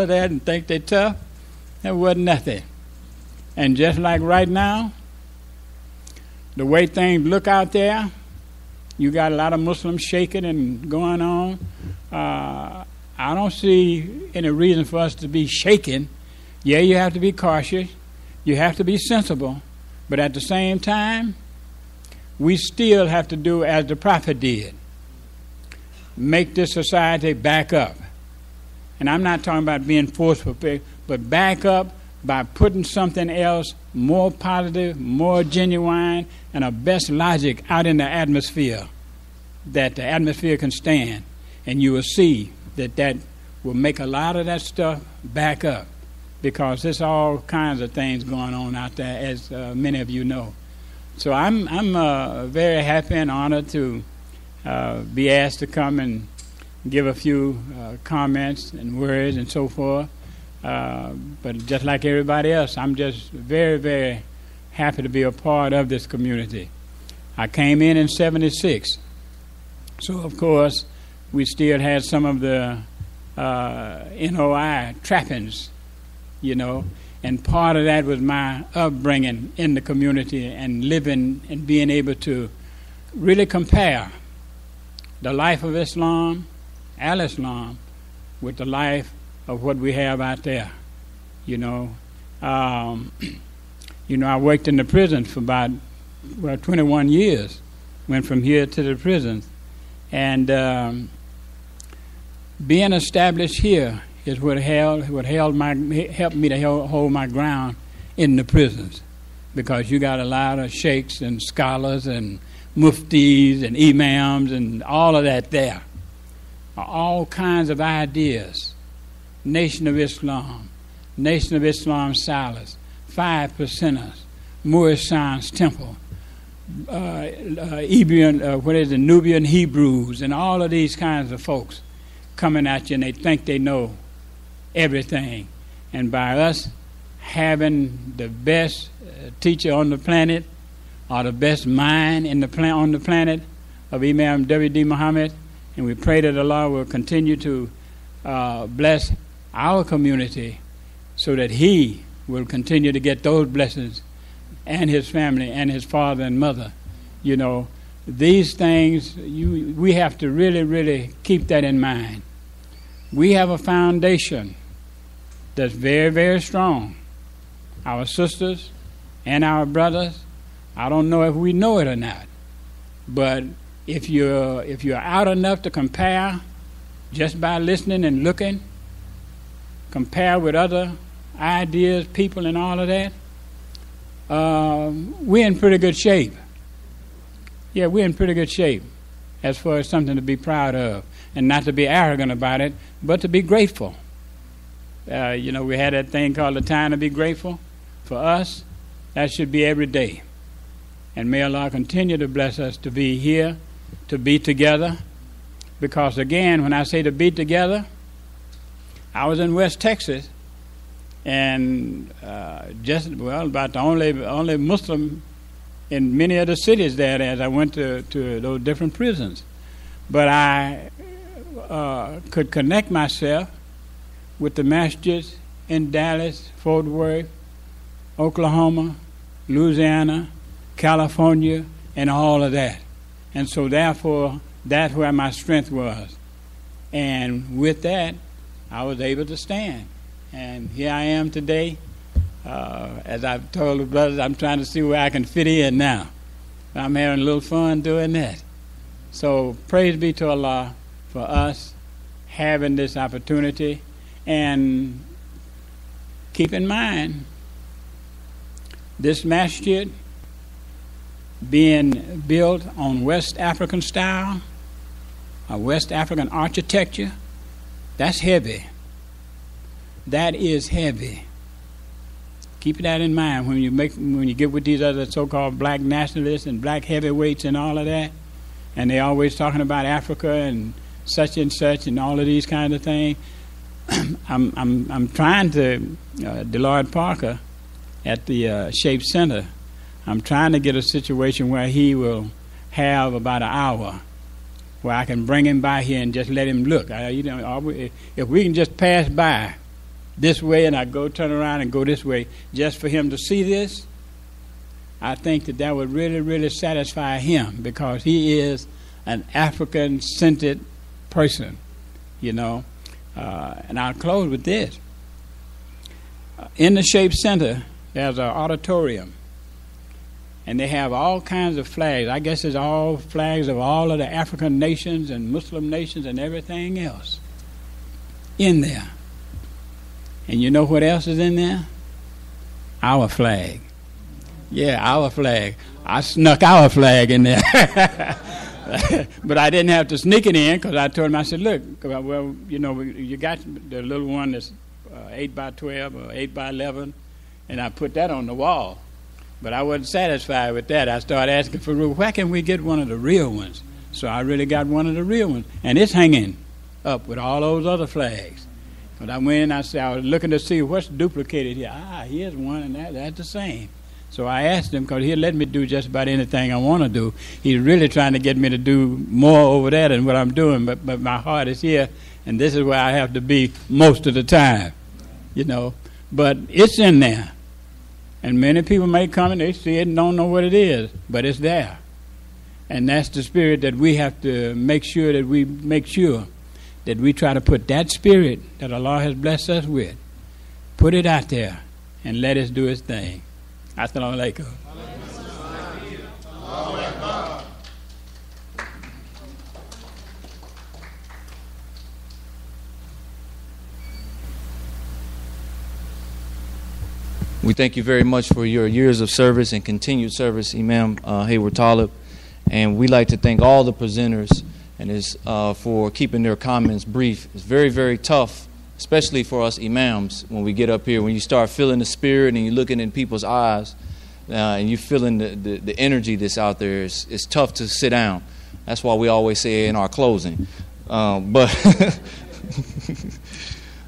that and think they're tough. That wasn't nothing. And just like right now, the way things look out there, you got a lot of Muslims shaking and going on. I don't see any reason for us to be shaken. Yeah, you have to be cautious. You have to be sensible. But at the same time, we still have to do as the prophet did. Make this society back up. And I'm not talking about being forceful, but back up by putting something else more positive, more genuine, and a best logic out in the atmosphere that the atmosphere can stand. And you will see that will make a lot of that stuff back up, because there's all kinds of things going on out there, as many of you know. So I'm very happy and honored to be asked to come and give a few comments and words and so forth. But just like everybody else, I'm just very, very happy to be a part of this community. I came in 76. So, of course, we still had some of the NOI trappings, you know, and part of that was my upbringing in the community and living and being able to really compare the life of Islam, al-Islam, with the life of what we have out there, you know. I worked in the prison for about 21 years, went from here to the prison. And being established here is what helped me to hold my ground in the prisons, because you got a lot of sheikhs and scholars and muftis and imams and all of that there. All kinds of ideas. Nation of Islam Silas, 5 Percenters, Moorish Science Temple, Nubian Hebrews, and all of these kinds of folks coming at you, and they think they know everything. And by us having the best teacher on the planet, or the best mind on the planet of Imam W.D. Muhammad, and we pray that Allah will continue to bless our community so that He will continue to get those blessings, and his family and his father and mother. You know, these things, we have to really, really keep that in mind. We have a foundation that's very, very strong. Our sisters and our brothers, I don't know if we know it or not, but if you're out enough to compare just by listening and looking, compare with other ideas, people, and all of that, we're in pretty good shape. Yeah, we're in pretty good shape as far as something to be proud of, and not to be arrogant about it, but to be grateful. We had that thing called the time to be grateful. For us, that should be every day. And may Allah continue to bless us to be here, to be together. Because again, when I say to be together, I was in West Texas, and about the only Muslim in many of the cities there as I went to those different prisons. But I could connect myself with the masjids in Dallas, Fort Worth, Oklahoma, Louisiana, California, and all of that. And so therefore, that's where my strength was. And with that, I was able to stand. And here I am today. As I've told the brothers, I'm trying to see where I can fit in now. I'm having a little fun doing that. So praise be to Allah for us having this opportunity. And keep in mind, this masjid being built on West African style, West African architecture, that's heavy. That is heavy. Keep that in mind when you get with these other so-called black nationalists and black heavyweights and all of that, and they always talking about Africa and such and all of these kind of things. I'm trying to Delord Parker at the Shape Center. I'm trying to get a situation where he will have about an hour where I can bring him by here and just let him look. If we can just pass by this way and I go turn around and go this way, just for him to see this, I think that would really, really satisfy him, because he is an African-centered person, you know. And I'll close with this. In the Shape Center, there's an auditorium, and they have all kinds of flags. I guess it's all flags of all of the African nations and Muslim nations and everything else in there. And you know what else is in there? Our flag. Yeah, our flag. I snuck our flag in there. But I didn't have to sneak it in, because I told him, I said, look, well, you know, you got the little one that's 8 by 12 or 8 by 11, and I put that on the wall. But I wasn't satisfied with that. I started asking for, where can we get one of the real ones? So I really got one of the real ones. And it's hanging up with all those other flags. But I went in, I was looking to see what's duplicated here. Here's one, and that's the same. So I asked him, because he'll let me do just about anything I want to do. He's really trying to get me to do more over there than what I'm doing, but my heart is here, and this is where I have to be most of the time, you know. But it's in there. And many people may come and they see it and don't know what it is, but it's there. And that's the spirit that we have to make sure that we try to put that spirit that Allah has blessed us with, put it out there and let it do its thing. Assalamu alaikum. We thank you very much for your years of service and continued service, Imam Hayward Talib. And we'd like to thank all the presenters and for keeping their comments brief. It's very, very tough, especially for us imams, when we get up here, when you start feeling the spirit and you're looking in people's eyes and you're feeling the energy that's out there. It's tough to sit down. That's why we always say in our closing.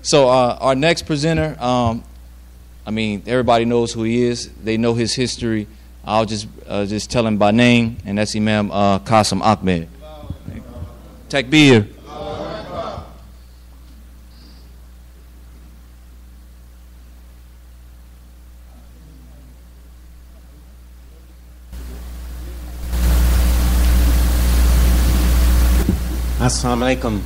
So our next presenter, I mean, everybody knows who he is. They know his history. I'll just tell him by name, and that's Imam Qasim Ahmed. Takbir. Assalamu alaikum.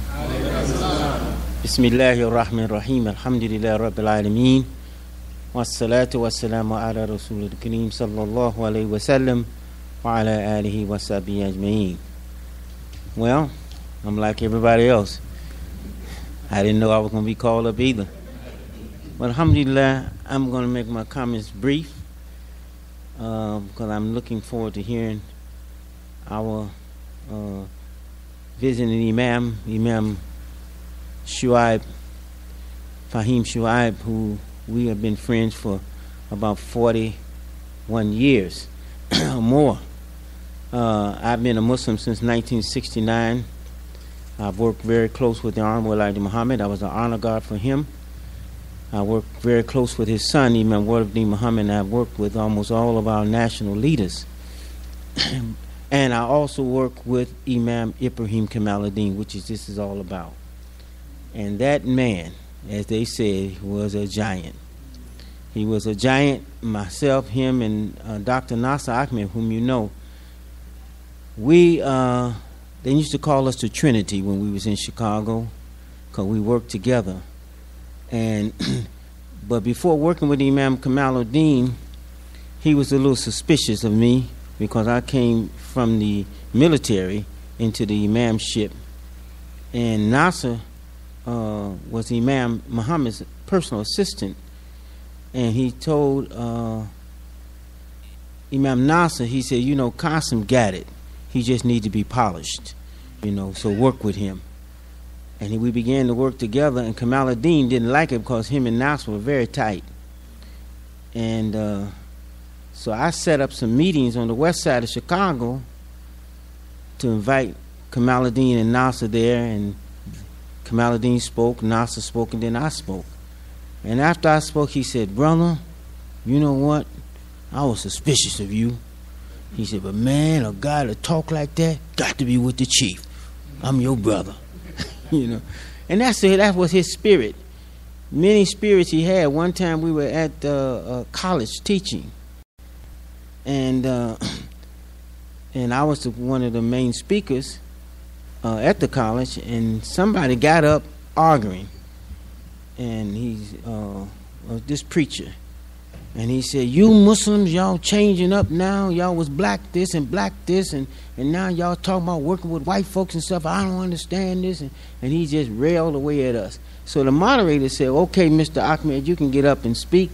Bismillahir Rahmanir Rahim. Alhamdulillah Rabbil Alameen. Wassalatu wassalamu ala Rasulil Kareem sallallahu alayhi wa sallam wa ala alihi wa sahbihi ajma'in. Well, I'm like everybody else. I didn't know I was going to be called up either. But alhamdulillah, I'm going to make my comments brief because I'm looking forward to hearing our visiting Imam Shuaib, Fahim Shuaib, who we have been friends for about 41 years or more. I've been a Muslim since 1969. I've worked very close with the Honorable Elijah Muhammad. I was an honor guard for him. I worked very close with his son, Imam Waruddin Muhammad, and I've worked with almost all of our national leaders. And I also work with Imam Ibrahim Kamaluddin, which this is all about. And that man, as they said, was a giant. He was a giant. Myself, him, and Dr. Nasser Ahmed, whom you know, they used to call us the Trinity when we was in Chicago, because we worked together. And but before working with Imam Kamaluddin, he was a little suspicious of me, because I came from the military into the imamship, and Nasser was Imam Muhammad's personal assistant, and he told Imam Nasser, he said, you know, Qasim got it. He just needs to be polished, you know, so work with him. And we began to work together, and Kamaluddin didn't like it because him and Nasser were very tight. And so I set up some meetings on the west side of Chicago to invite Kamaluddin and Nasser there, and Kamaluddin spoke, Nasser spoke, and then I spoke. And after I spoke, he said, brother, you know what? I was suspicious of you. He said, but man, a guy to talk like that got to be with the chief. I'm your brother. You know. And that was his spirit. many spirits he had. One time we were at college teaching, and I was one of the main speakers at the college, and somebody got up arguing, and he's this preacher, and he said, "You Muslims, y'all changing up now. Y'all was black this and black this, and now y'all talking about working with white folks and stuff. I don't understand this." And he just railed away at us. So the moderator said, "Okay, Mr. Ahmed, you can get up and speak,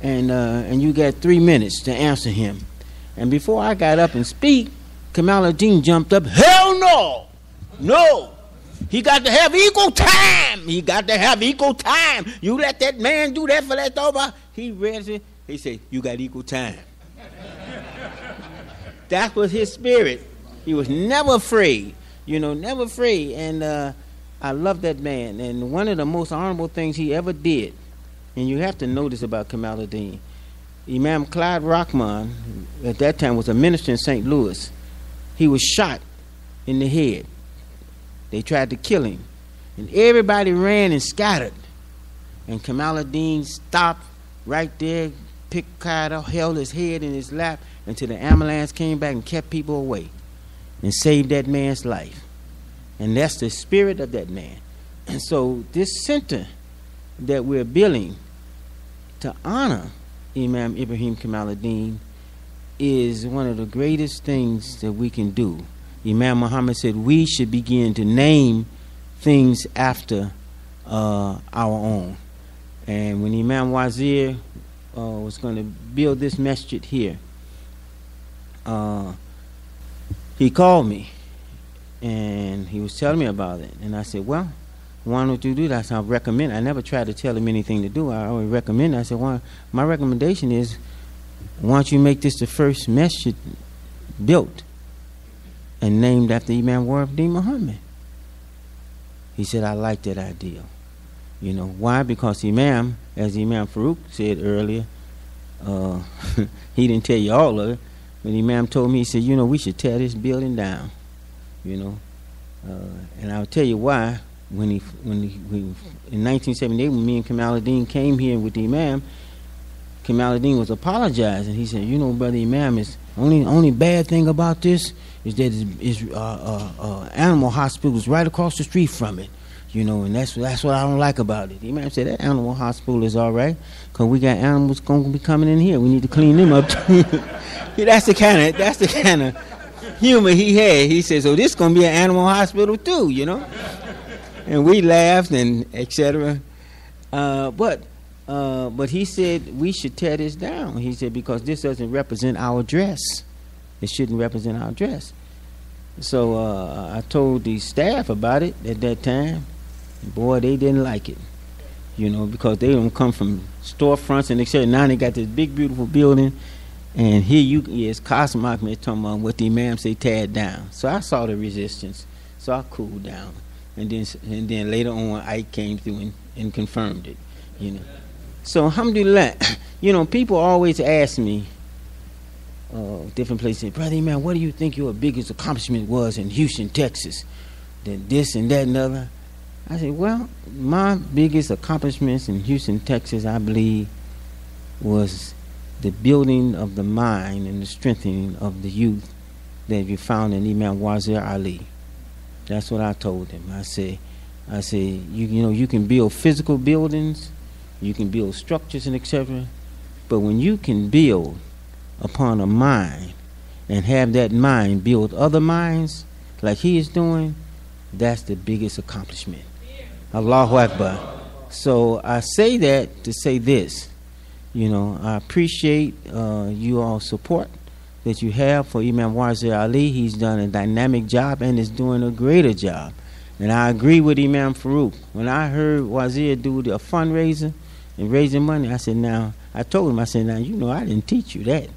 and you got 3 minutes to answer him." And before I got up and speak, Kamaluddin jumped up. "Hell no! No! He got to have equal time! He got to have equal time! You let that man do that for that over?" He read it. He said, "You got equal time." That was his spirit. He was never afraid. Never afraid. And I love that man. And one of the most honorable things he ever did, and you have to know this about Kamaluddin, Imam Clyde Rahman, at that time, was a minister in St. Louis. He was shot in the head. They tried to kill him. And everybody ran and scattered. And Kamaluddin stopped right there, picked Clyde up, held his head in his lap until the ambulance came back and kept people away and saved that man's life. And that's the spirit of that man. And so this center that we're building to honor Imam Ibrahim Kamaluddin is one of the greatest things that we can do. Imam Muhammad said we should begin to name things after our own. And when Imam Wazir was going to build this masjid here, he called me and he was telling me about it. And I said, "Well, why don't you do that?" I said, "I recommend." I never tried to tell him anything to do. I always recommend it. I said, "Well, my recommendation is, why don't you make this the first masjid built and named after Imam Warid Muhammad?" He said, "I like that idea." Why? Because Imam, as Imam Farouk said earlier, he didn't tell you all of it, but Imam told me, he said, "We should tear this building down." And I'll tell you why. When in 1978, when me and Kamaluddin came here with the Imam, Kamaluddin was apologizing. He said, "Brother Imam, is only bad thing about this is that animal hospital is right across the street from it, and that's what I don't like about it." The Imam said, "That animal hospital is all right, because we got animals going to be coming in here. We need to clean them up too." That's the kind of humor he had. He said, "So this is going to be an animal hospital too, And we laughed and etc. But he said we should tear this down. He said, because this doesn't represent our dress. It shouldn't represent our dress. So I told the staff about it at that time. Boy, they didn't like it, because they don't come from storefronts and etc. Now they got this big, beautiful building, and here it's Qasim Ahmed talking about what the Imam say, tear it down. So I saw the resistance, so I cooled down, and then later on Ike came through and confirmed it, So alhamdulillah, people always ask me, different places, "Brother Imam, what do you think your biggest accomplishment was in Houston, Texas? Then this and that and other." I said, "Well, my biggest accomplishments in Houston, Texas, I believe, was the building of the mind and the strengthening of the youth that you found in Imam Wazir Ali." That's what I told him. I said, you can build physical buildings, you can build structures and etc. But when you can build upon a mind and have that mind build other minds like he is doing, that's the biggest accomplishment. Allahu Akbar. So I say that to say this, I appreciate you all support that you have for Imam Wazir Ali. He's done a dynamic job and is doing a greater job. And I agree with Imam Farouk. When I heard Wazir do a fundraiser and raising money, I said, I told him, I didn't teach you that.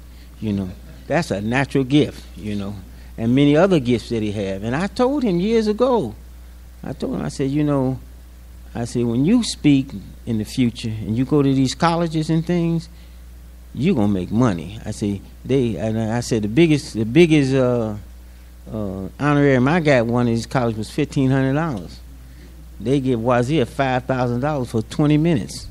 That's a natural gift, and many other gifts that he have. And I told him years ago, I said, when you speak in the future and you go to these colleges and things, you're gonna make money. I said the biggest honorarium I got one of these colleges was $1,500. they give Wazir $5,000 for 20 minutes.